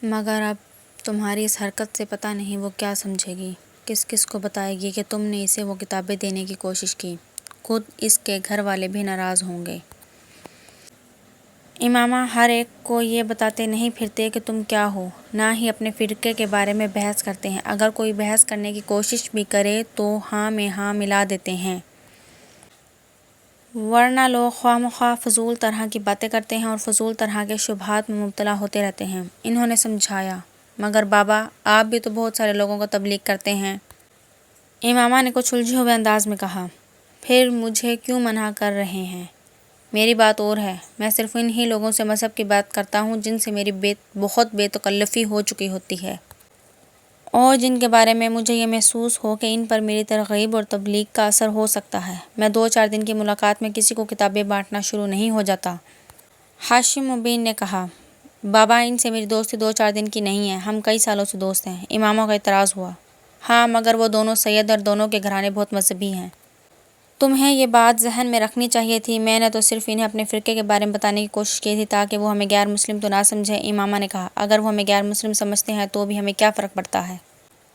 مگر اب تمہاری اس حرکت سے پتہ نہیں وہ کیا سمجھے گی، کس کس کو بتائے گی کہ تم نے اسے وہ کتابیں دینے کی کوشش کی۔ خود اس کے گھر والے بھی ناراض ہوں گے۔ امامہ ہر ایک کو یہ بتاتے نہیں پھرتے کہ تم کیا ہو، نہ ہی اپنے فرقے کے بارے میں بحث کرتے ہیں۔ اگر کوئی بحث کرنے کی کوشش بھی کرے تو ہاں میں ہاں ملا دیتے ہیں، ورنہ لوگ خواہ مخواہ فضول طرح کی باتیں کرتے ہیں اور فضول طرح کے شبہات میں مبتلا ہوتے رہتے ہیں۔ انہوں نے سمجھایا، مگر بابا آپ بھی تو بہت سارے لوگوں کو تبلیغ کرتے ہیں۔ امامہ نے کچھ الجھے ہوئے انداز میں کہا، پھر مجھے کیوں منع کر رہے ہیں؟ میری بات اور ہے، میں صرف انہی لوگوں سے مذہب کی بات کرتا ہوں جن سے میری بہت بے تکلفی ہو چکی ہوتی ہے، اور جن کے بارے میں مجھے یہ محسوس ہو کہ ان پر میری ترغیب اور تبلیغ کا اثر ہو سکتا ہے۔ میں 2-4 دن کی ملاقات میں کسی کو کتابیں بانٹنا شروع نہیں ہو جاتا۔ ہاشم مبین نے کہا، بابا ان سے میری دوستی 2-4 دن کی نہیں ہے، ہم کئی سالوں سے دوست ہیں۔ امامہ کا اعتراض ہوا، ہاں مگر وہ دونوں سید اور دونوں کے گھرانے بہت مذہبی ہیں۔ تمہیں یہ بات ذہن میں رکھنی چاہیے تھی۔ میں نے تو صرف انہیں اپنے فرقے کے بارے میں بتانے کی کوشش کی تھی تاکہ وہ ہمیں غیر مسلم تو نہ سمجھیں۔ امامہ نے کہا، اگر وہ ہمیں غیر مسلم سمجھتے ہیں تو بھی ہمیں کیا فرق پڑتا ہے؟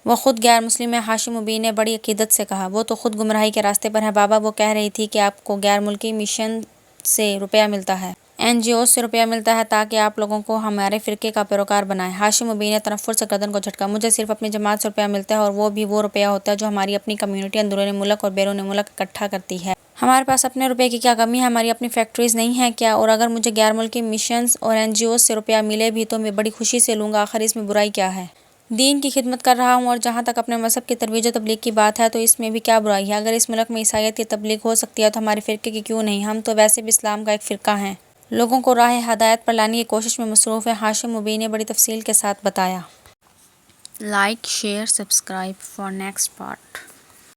وہ خود غیر مسلم ہے۔ ہاشم مبین نے بڑی عقیدت سے کہا، وہ تو خود گمراہی کے راستے پر ہے۔ بابا وہ کہہ رہی تھی کہ آپ کو غیر ملکی مشن سے روپیہ ملتا ہے، NGOs سے روپیہ ملتا ہے تاکہ آپ لوگوں کو ہمارے فرقے کا پیروکار بنائیں۔ ہاشم مبین نے تنفر سے گردن کو جھٹکا، مجھے صرف اپنی جماعت سے روپیہ ملتا ہے، اور وہ بھی وہ روپیہ ہوتا ہے جو ہماری اپنی کمیونٹی اندرون ملک اور بیرون ملک اکٹھا کرتی ہے۔ ہمارے پاس اپنے روپے کی کیا کمی ہے؟ ہماری اپنی فیکٹریز نہیں ہیں کیا؟ اور اگر مجھے غیر ملکی مشنز اور NGOs سے روپیہ ملے بھی تو میں بڑی خوشی سے لوں گا، آخر اس میں برائی کیا ہے؟ دین کی خدمت کر رہا ہوں، اور جہاں تک اپنے مذہب کی ترویج و تبلیغ کی بات ہے تو اس میں بھی کیا برائی ہے؟ اگر اس ملک میں عیسائیت کی تبلیغ ہو سکتی ہے تو ہمارے فرقے کی کیوں نہیں؟ ہم تو ویسے بھی اسلام کا ایک فرقہ ہیں، لوگوں کو راہ ہدایت پر لانے کی کوشش میں مصروف ہیں۔ ہاشم مبین نے بڑی تفصیل کے ساتھ بتایا۔ Like, share, subscribe for next part.